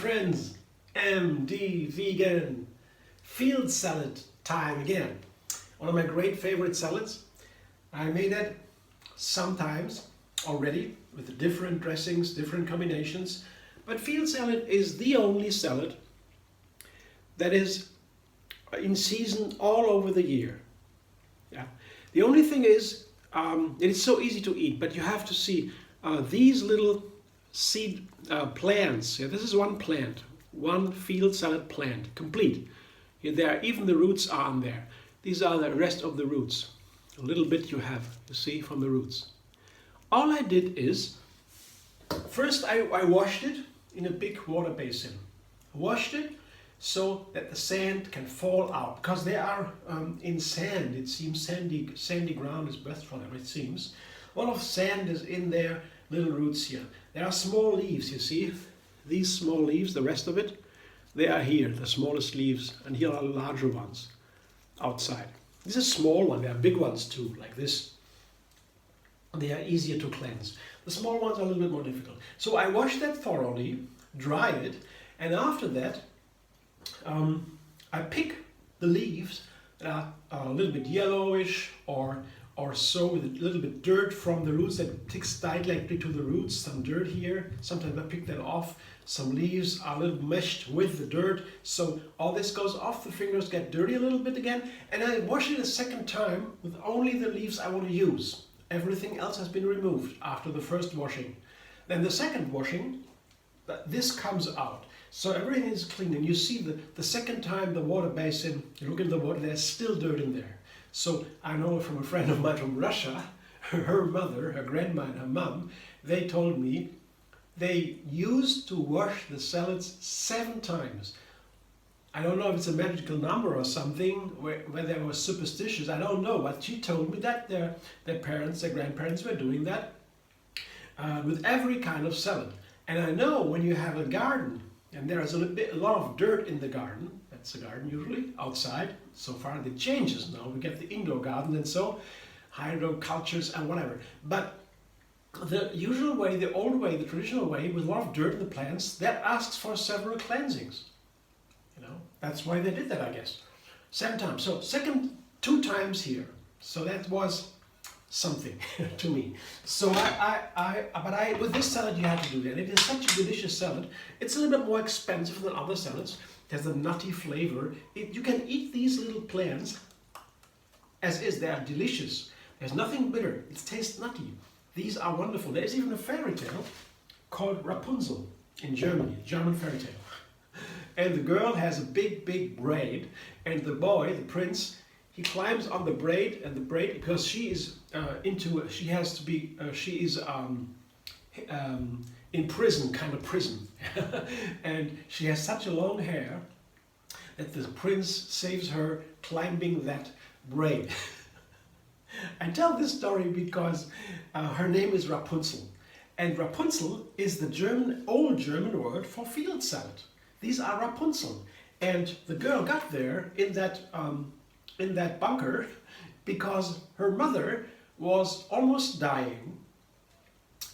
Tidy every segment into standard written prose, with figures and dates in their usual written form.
friends, MD Vegan, field salad time again. One of my great favorite salads. I made it sometimes already with different dressings, different combinations, but field salad is the only salad that is in season all over the year. Yeah. The only thing is, it is so easy to eat, but you have to see these little seed plants. Yeah, this is one plant, one field salad plant, complete. Yeah, there, even the roots are on there. These are the rest of the roots. A little bit you have, you see, from the roots. All I did is, first I washed it in a big water basin. I washed it so that the sand can fall out, because they are in sand. It seems sandy ground is best for them, it seems. A lot of sand is in their little roots here. There are small leaves, you see. These small leaves, the rest of it, they are here, the smallest leaves, and here are larger ones outside. This is a small one, there are big ones too, like this. They are easier to cleanse. The small ones are a little bit more difficult. So I washed that thoroughly, dried it, and after that I pick the leaves that are a little bit yellowish or so, with a little bit dirt from the roots that sticks directly to the roots, some dirt here. Sometimes I pick that off. Some leaves are a little meshed with the dirt, so all this goes off, the fingers get dirty a little bit again, and I wash it a second time with only the leaves I want to use. Everything else has been removed after the first washing. Then the second washing, this comes out. So everything is clean, and you see the second time the water basin, you look in the water, there's still dirt in there. So I know from a friend of mine from Russia, her mother, her grandma and her mom, they told me they used to wash the salads 7 times. I don't know if it's a magical number or something, where they were superstitious, I don't know, but she told me that their parents, their grandparents were doing that with every kind of salad. And I know when you have a garden, and there is a lot of dirt in the garden, that's the garden usually, outside. So far it changes now, we get the indoor garden and so, hydrocultures and whatever. But the usual way, the old way, the traditional way, with a lot of dirt in the plants, that asks for several cleansings. You know, that's why they did that, I guess. 7 times. So second, 2 times here. So that was something to me. So with this salad you have to do that. It is such a delicious salad. It's a little bit more expensive than other salads. It has a nutty flavor. You can eat these little plants as is. They are delicious. There's nothing bitter. It tastes nutty. These are wonderful. There's even a fairy tale called Rapunzel in Germany, a German fairy tale. And the girl has a big braid, and the boy, the prince, he climbs on the braid, and the braid, because she is in prison, kind of prison. And she has such a long hair that the prince saves her climbing that braid. I tell this story because her name is Rapunzel. And Rapunzel is the old German word for field salad. These are Rapunzel. And the girl got there in that bunker because her mother was almost dying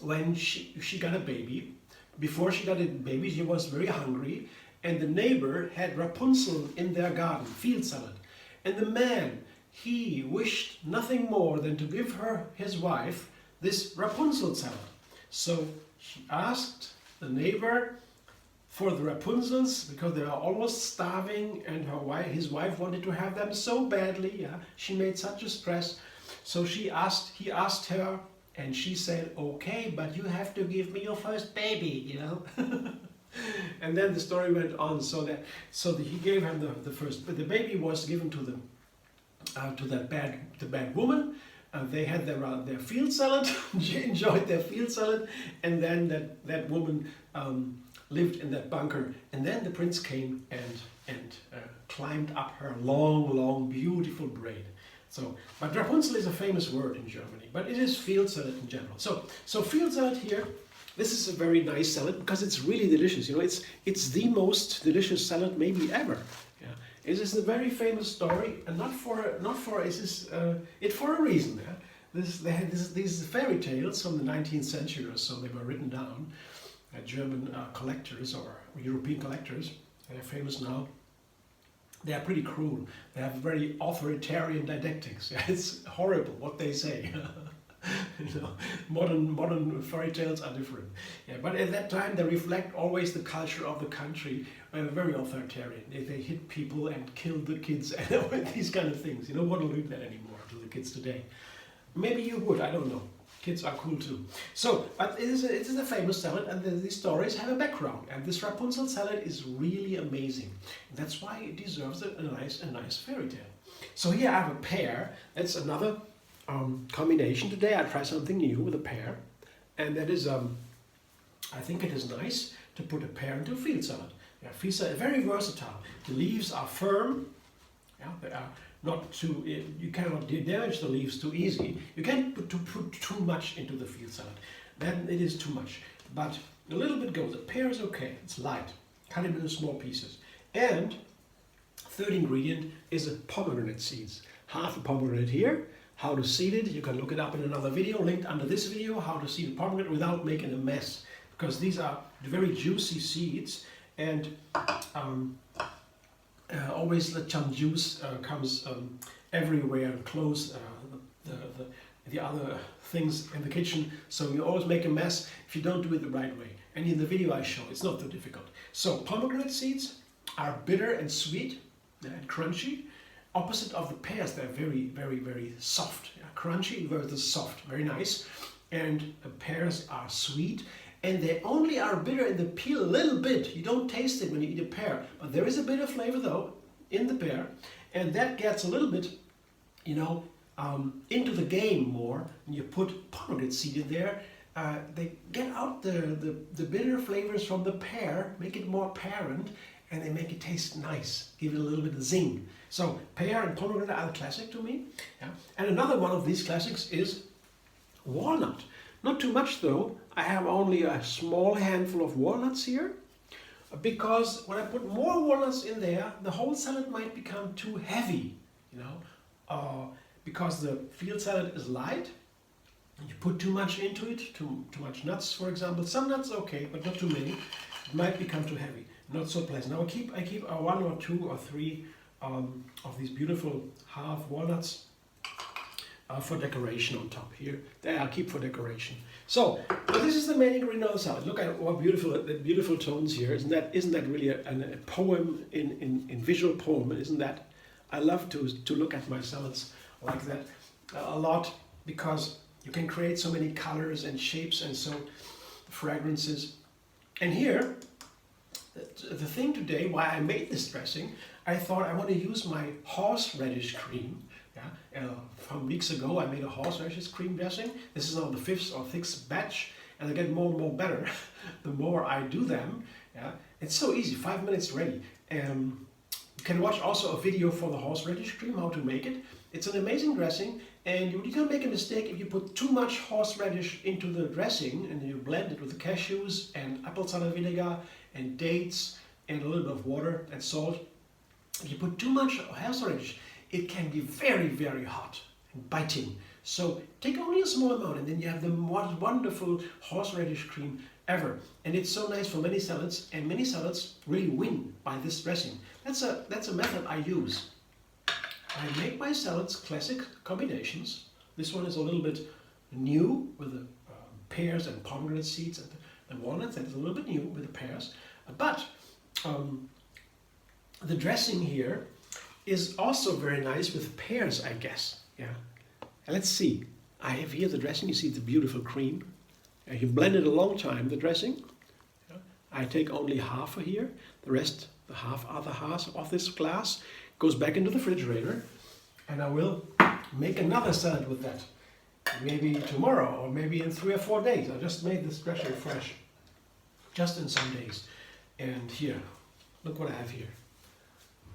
when she got a baby. Before she got a baby, she was very hungry, and the neighbor had Rapunzel in their garden, field salad. And the man, he wished nothing more than to give his wife this Rapunzel salad. So she asked the neighbor for the Rapunzels, because they are almost starving, and his wife wanted to have them so badly. Yeah, she made such a stress. So he asked her, and she said, "Okay, but you have to give me your first baby, you know." And then the story went on. So he gave her the first, but the baby was given to the bad woman. They had their field salad, enjoyed their field salad, and then that woman lived in that bunker. And then the prince came and climbed up her long, beautiful braid. But Rapunzel is a famous word in Germany, but it is field salad in general. So field salad here, this is a very nice salad because it's really delicious. You know, it's the most delicious salad maybe ever. Yeah, it is a very famous story, and for a reason. Yeah? They had these fairy tales from the 19th century or so. They were written down, German collectors or European collectors. They're famous now. They are pretty cruel. They have very authoritarian didactics. It's horrible what they say. You know, modern fairy tales are different. Yeah, but at that time they reflect always the culture of the country. Very authoritarian. They hit people and kill the kids and these kind of things. You don't want to do that anymore to the kids today. Maybe you would. I don't know. Kids are cool too. So, but it is a famous salad, and these stories have a background. And this Rapunzel salad is really amazing. And that's why it deserves a nice fairy tale. So here I have a pear. That's another combination. Today I try something new with a pear, and that is I think it is nice to put a pear into a field salad. Yeah, field salad is very versatile. The leaves are firm. Yeah, they are not too. You cannot damage the leaves too easy. You can't put too much into the field salad. Then it is too much. But a little bit goes. The pear is okay. It's light. Cut it into small pieces. And third ingredient is a pomegranate seeds. Half a pomegranate here. How to seed it, you can look it up in another video linked under this video, how to seed a pomegranate without making a mess, because these are very juicy seeds, and always let some juice comes everywhere and close the other things in the kitchen, so you always make a mess if you don't do it the right way. And in the video I show it's not too difficult. So pomegranate seeds are bitter and sweet and crunchy. Opposite of the pears, they're very soft. Yeah, crunchy versus soft, very nice. And the pears are sweet, and they only are bitter in the peel a little bit. You don't taste it when you eat a pear, but there is a bit of flavor though in the pear, and that gets a little bit, you know, into the game more. When you put pomegranate seed in there, they get out the bitter flavors from the pear, make it more apparent, and they make it taste nice, give it a little bit of zing. So pear and pomegranate are the classic to me. Yeah. And another one of these classics is walnut. Not too much though. I have only a small handful of walnuts here, because when I put more walnuts in there, the whole salad might become too heavy, you know, because the field salad is light. You put too much into it, too much nuts, for example. Some nuts okay, but not too many. It might become too heavy. Not so pleasant. Now I keep 1 or 2 or 3 of these beautiful half walnuts for decoration on top here. There I keep for decoration. So this is the main ingredient of the salad. Look at what beautiful tones here. Isn't that really a poem in visual poem? Isn't that? I love to look at my salads like that a lot, because you can create so many colors and shapes and so fragrances. And here, the thing today, why I made this dressing, I thought I want to use my horseradish cream. Yeah, from weeks ago I made a horseradish cream dressing. This is now the 5th or 6th batch, and they get more and more better the more I do them. Yeah, it's so easy, 5 minutes ready. You can watch also a video for the horseradish cream, how to make it. It's an amazing dressing, and you can make a mistake if you put too much horseradish into the dressing and you blend it with the cashews and apple cider vinegar and dates and a little bit of water and salt. If you put too much horseradish, it can be very hot and biting. So take only a small amount, and then you have the most wonderful horseradish cream ever. And it's so nice for many salads, and many salads really win by this dressing. That's a method I use. I make my salads classic combinations. This one is a little bit new with the pears and pomegranate seeds and the walnuts. That is a little bit new with the pears. But the dressing here is also very nice with pears, I guess. Yeah. And let's see. I have here the dressing. You see the beautiful cream. You blend it a long time, the dressing. Yeah. I take only half here. The rest, the other half of this glass, goes back into the refrigerator, and I will make another salad with that. Maybe tomorrow, or maybe in 3 or 4 days. I just made this dressing fresh, just in some days. And here, look what I have here.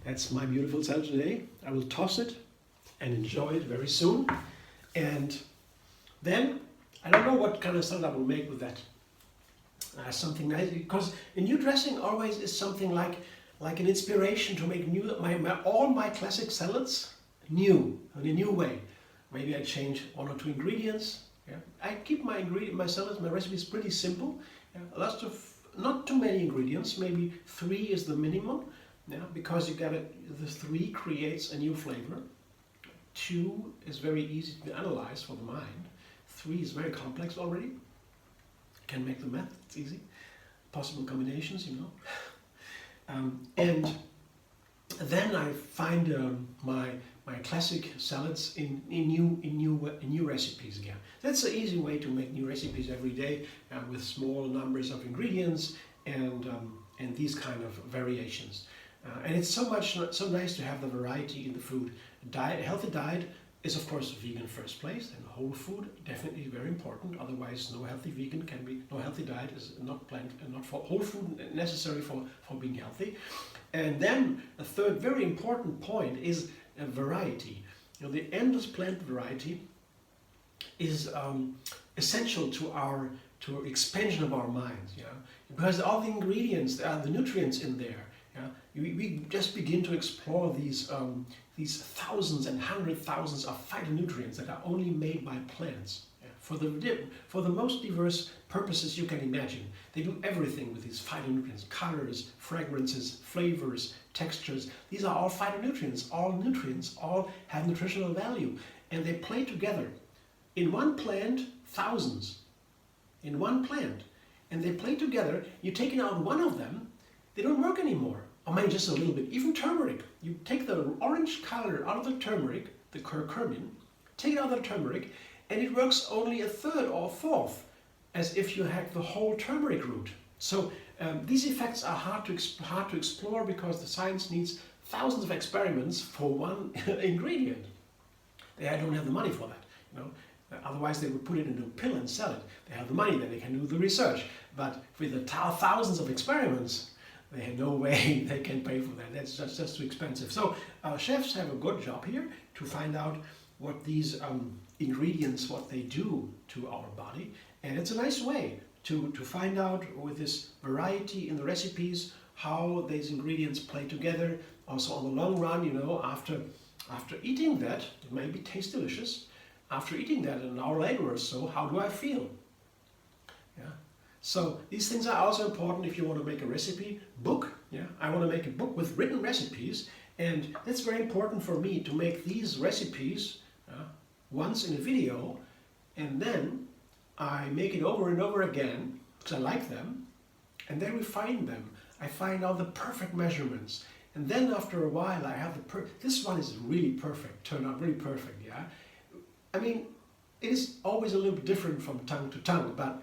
That's my beautiful salad today. I will toss it and enjoy it very soon. And then, I don't know what kind of salad I will make with that. Something nice, because a new dressing always is something like an inspiration to make new, all my classic salads new, in a new way. Maybe I change 1 or 2 ingredients. Yeah. I keep my salads, my recipes pretty simple, Yeah? Lots of, not too many ingredients, maybe 3 is the minimum, yeah? Because you got it, the 3 creates a new flavor. 2 is very easy to analyze for the mind. 3 is very complex already. Can make the math, it's easy. Possible combinations, you know. And then I find my classic salads in new recipes again. That's an easy way to make new recipes every day with small numbers of ingredients and these kind of variations. And it's so nice to have the variety in the food. A healthy diet is of course vegan first place, and whole food definitely very important. Otherwise, no healthy diet is not plant and not for whole food necessary for being healthy. And then a third very important point is variety. You know, the endless plant variety is essential to our expansion of our minds. Yeah, because all the ingredients, the nutrients in there. Yeah, we just begin to explore these thousands and hundred thousands of phytonutrients that are only made by plants. Yeah, for the most diverse purposes you can imagine. They do everything with these phytonutrients: colors, fragrances, flavors, textures. These are all phytonutrients. All nutrients, all have nutritional value, and they play together. In one plant, thousands. In one plant, and they play together. You're taking out one of them, they don't work anymore. Or maybe just a little bit. Even turmeric. You take the orange color out of the turmeric, the curcumin, take it out of the turmeric, and it works only a third or a fourth, as if you had the whole turmeric root. So these effects are hard to explore because the science needs thousands of experiments for one ingredient. They don't have the money for that, you know. Otherwise they would put it into a pill and sell it. They have the money, then they can do the research. But with the thousands of experiments, they have no way they can pay for that. That's just too expensive. So chefs have a good job here to find out what these ingredients, what they do to our body. And it's a nice way to find out with this variety in the recipes how these ingredients play together. Also on the long run, you know, after eating that, it may taste delicious. After eating that an hour later or so, how do I feel? Yeah. So these things are also important if you want to make a recipe book. Yeah, I want to make a book with written recipes, and that's very important for me to make these recipes once in a video, and then I make it over and over again because I like them, and then refine them. I find out the perfect measurements, and then after a while I have this one is really perfect, turned out really perfect. Yeah, I mean, it is always a little bit different from tongue to tongue, but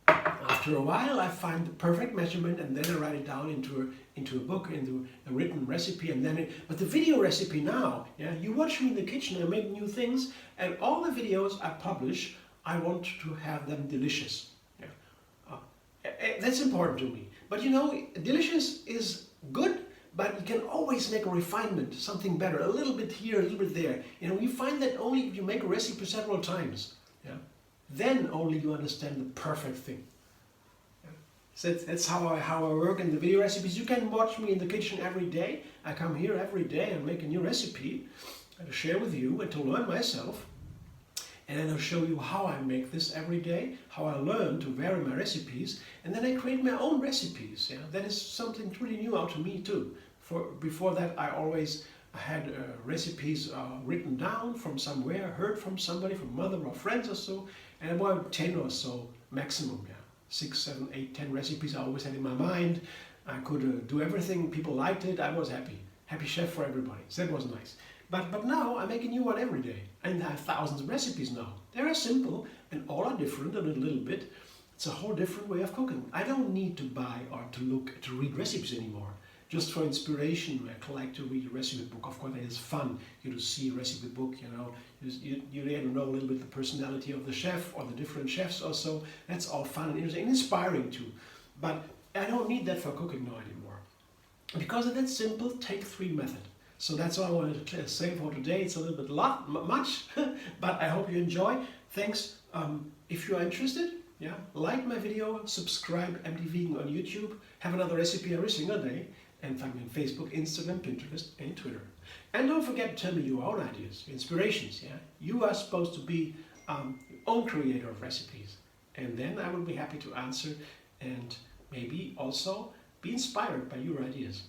after a while I find the perfect measurement, and then I write it down into a book, into a written recipe, and then but the video recipe now, yeah, you watch me in the kitchen, I make new things, and all the videos I publish, I want to have them delicious. Yeah, that's important to me. But you know, delicious is good, but you can always make a refinement, something better, a little bit here, a little bit there. You know, you find that only if you make a recipe several times, yeah, then only you understand the perfect thing. Yeah. So that's how I work in the video recipes. You can watch me in the kitchen every day. I come here every day and make a new recipe to share with you and to learn myself. And then I'll show you how I make this every day, how I learn to vary my recipes, and then I create my own recipes. Yeah? That is something pretty new out to me too. Before that I always had recipes written down from somewhere, heard from somebody, from mother or friends or so, and about 10 or so maximum. Yeah? 6, 7, 8, 10 recipes I always had in my mind. I could do everything, people liked it, I was happy. Happy chef for everybody, so that was nice. But now I make a new one every day, and I have thousands of recipes now. They are simple and all are different a little bit. It's a whole different way of cooking. I don't need to buy or to read recipes anymore. Just for inspiration, I like to read a recipe book. Of course, it is fun to see a recipe book. You know, you get to know a little bit the personality of the chef or the different chefs also. That's all fun and interesting and inspiring too. But I don't need that for cooking now anymore, because of that simple take-3 method. So that's all I wanted to say for today. It's a little bit much, but I hope you enjoy. Thanks. If you are interested, yeah, like my video, subscribe MD Vegan on YouTube, have another recipe every single day, and find me on Facebook, Instagram, Pinterest, and Twitter. And don't forget to tell me your own ideas, inspirations. Yeah, you are supposed to be your own creator of recipes, and then I will be happy to answer and maybe also be inspired by your ideas.